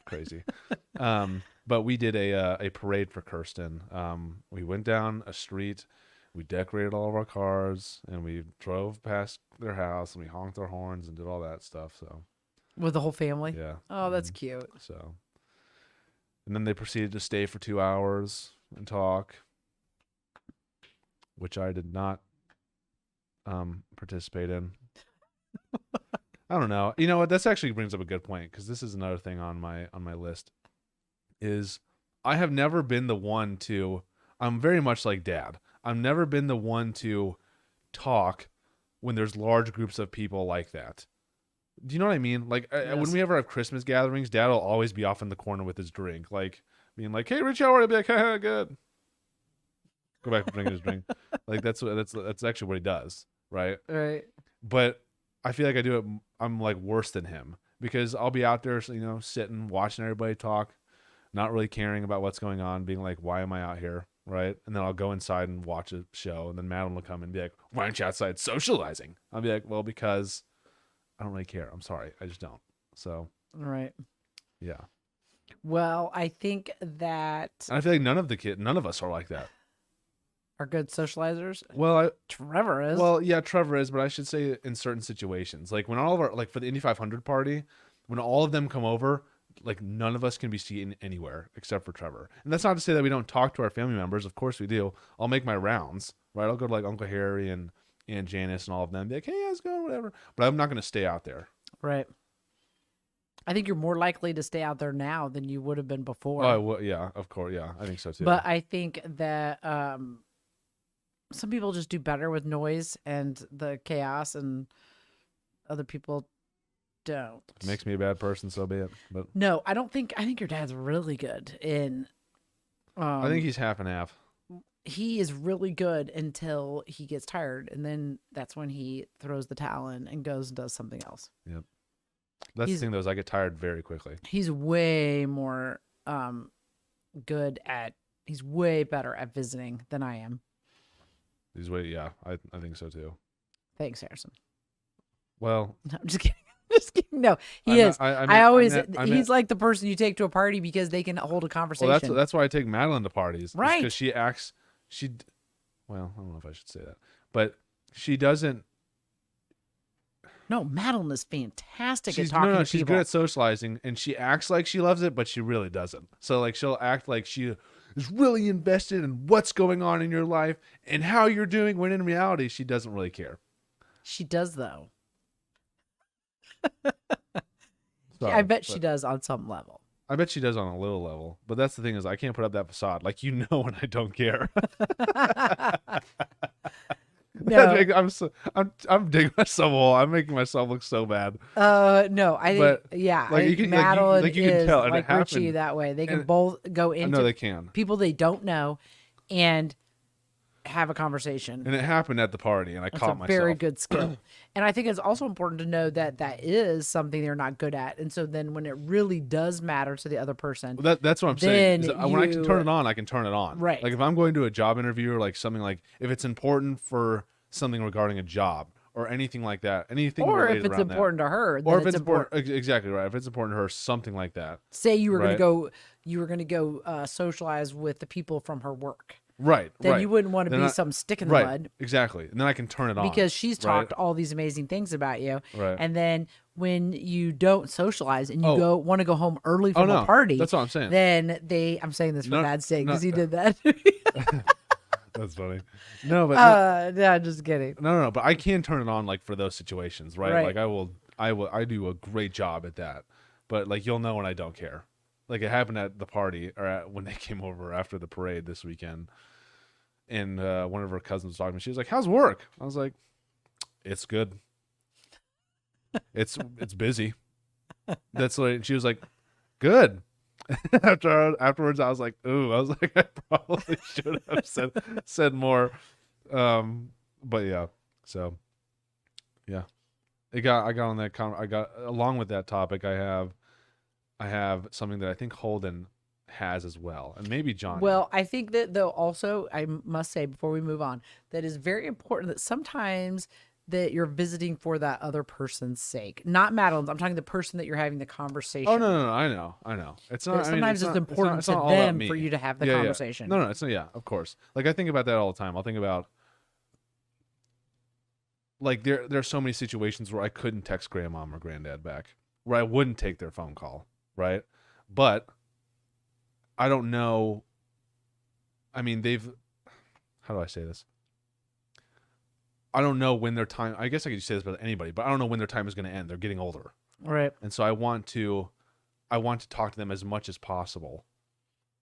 crazy. But we did a parade for Kirsten. We went down a street, we decorated all of our cars, and we drove past their house, and we honked our horns and did all that stuff. So With the whole family? yeah. Oh, that's cute. So, and then they proceeded to stay for 2 hours and talk, which I did not participate in. I don't know. You know what? This actually brings up a good point, because this is another thing on my list. Is I have never been the one to. I'm very much like Dad. I've never been the one to talk when there's large groups of people like that. Do you know what I mean? Like when Yes. we ever have Christmas gatherings, Dad will always be off in the corner with his drink, like being like, "Hey, Rich, how are you?" I'll be like, "Haha, good." Go back to drinking his drink. Like that's actually what he does, right? Right. But I feel like I do it. I'm like worse than him, because I'll be out there, sitting, watching everybody talk, not really caring about what's going on, being like, "Why am I out here?" Right? And then I'll go inside and watch a show, and then Madeline will come and be like, "Why aren't you outside socializing?" I'll be like, "Well, because I don't really care. I'm sorry, I just don't." So Right. yeah, Well, I think that and I feel like none of us are like that. are good socializers. Well, Trevor is. yeah, Trevor is, but I should say in certain situations, like when all of our, like for the Indy 500 party, when all of them come over, like none of us can be seen anywhere except for Trevor. And that's not to say that we don't talk to our family members. Of course we do. I'll make my rounds, right? I'll go to like Uncle Harry and Aunt Janice and all of them, be like, "Hey, how's it going?" Whatever. But I'm not going to stay out there. Right. I think you're more likely to stay out there now than you would have been before. Oh, yeah, of course, yeah, I think so too. But I think that some people just do better with noise and the chaos, and other people don't. If it makes me a bad person, so be it. But No, I don't think. I think your dad's really good in. I think he's half and half. He is really good until he gets tired, and then that's when he throws the towel in and goes and does something else. Yep. That's the thing, though, is I get tired very quickly. He's way more good at. He's way better at visiting than I am. Yeah, I think so too. Thanks, Harrison. Well, No, I'm just kidding. Just kidding. No, he is. He's like the person you take to a party because they can hold a conversation. Well, that's why I take Madeline to parties, right? Because well, I don't know if I should say that, but she doesn't. No, Madeline is fantastic at talking to people. She's good at socializing, and she acts like she loves it, but she really doesn't. So like she'll act like she is really invested in what's going on in your life and how you're doing, when in reality she doesn't really care. She does, though. Sorry, I bet she does on some level. I bet she does on a little level, but that's the thing, is I can't put up that facade. Like, when I don't care. No, I'm digging myself a hole. I'm making myself look so bad. No, I think like, I think Madeline you can is tell, and like it Richie happened. that way. They can And- both go I into know they can. people they don't know and have a conversation. And it happened at the party, and I It's caught a myself. very good skill. And I think it's also important to know that that is something they're not good at. And so then when it really does matter to the other person, Well, that's what I'm saying. then When I can you- turn it on, I can turn it on. Right. Like if I'm going to a job interview, or like something, like if it's important for something regarding a job or anything like that, anything or related if it's around that. important to her, then Or if it's it's important, exactly right. If it's important to her, something like that. Say you were Right. going to go socialize with the people from her work. Right. Then right. you wouldn't want to Then be I- some stick in the Right. mud. Exactly. And then I can turn it on. Because she's right? talked all these amazing things about you. Right. And then when you don't socialize and you Oh. want to go home early from no. a party, That's what I'm saying. then I'm saying this for No, Dad's sake no. because he did that. That's funny. No, but no, just kidding. no. But I can turn it on, like for those situations, right? Right. Like I do a great job at that. But like you'll know when I don't care. Like it happened at the party, or when they came over after the parade this weekend. And one of her cousins was talking to me. She was like, "How's work?" I was like, "It's good. It's busy." That's what she was like. Good. Afterwards, I was like, "Ooh," I was like, I probably should have said more. But yeah, so yeah, I got on that. I got along with that topic. I have something that I think Holden has as well, and maybe John. Well, I think that though also I must say before we move on that is very important that sometimes that you're visiting for that other person's sake, not Madeline's. I'm talking the person that you're having the Oh conversation. no, I know. It's not. That I mean, sometimes it's important it's to not all about them for me. you to have the Yeah, yeah. conversation. No, it's not. Yeah, of course. Like I think about that all the time. I'll think about like there's so many situations where I couldn't text grandmom or granddad back, where I wouldn't take their phone call, right? But I don't know. I mean, they've. How do I say this? I don't know when their time. I guess I could say this about anybody, but I don't know when their time is going to end. They're getting older, Right. and so I want to talk to them as much as possible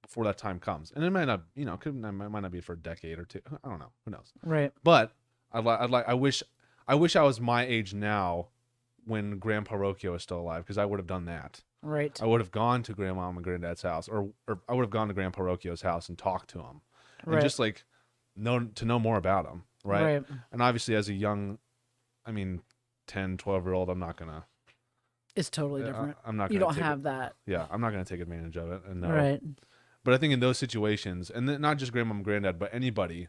before that time comes. And it might not, it might not be for a decade or two. I don't know. Who knows? Right. But I wish I was my age now when Grandpa Rocchio was still alive, because I would have done that. Right. I would have gone to Grandma and Granddad's house, or I would have gone to Grandpa Rocchio's house and talked to him, and Right. just like know more about him, right? Right. And obviously, as a young, I mean, 10, 12-year-old, I'm not gonna. It's totally different. I'm not. You Gonna don't have that. Yeah, I'm not gonna take advantage of it. And no. Right. But I think in those situations, and not just grandma and granddad, but anybody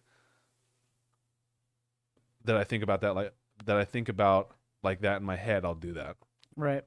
that I think about like that in my head, I'll do that. Right.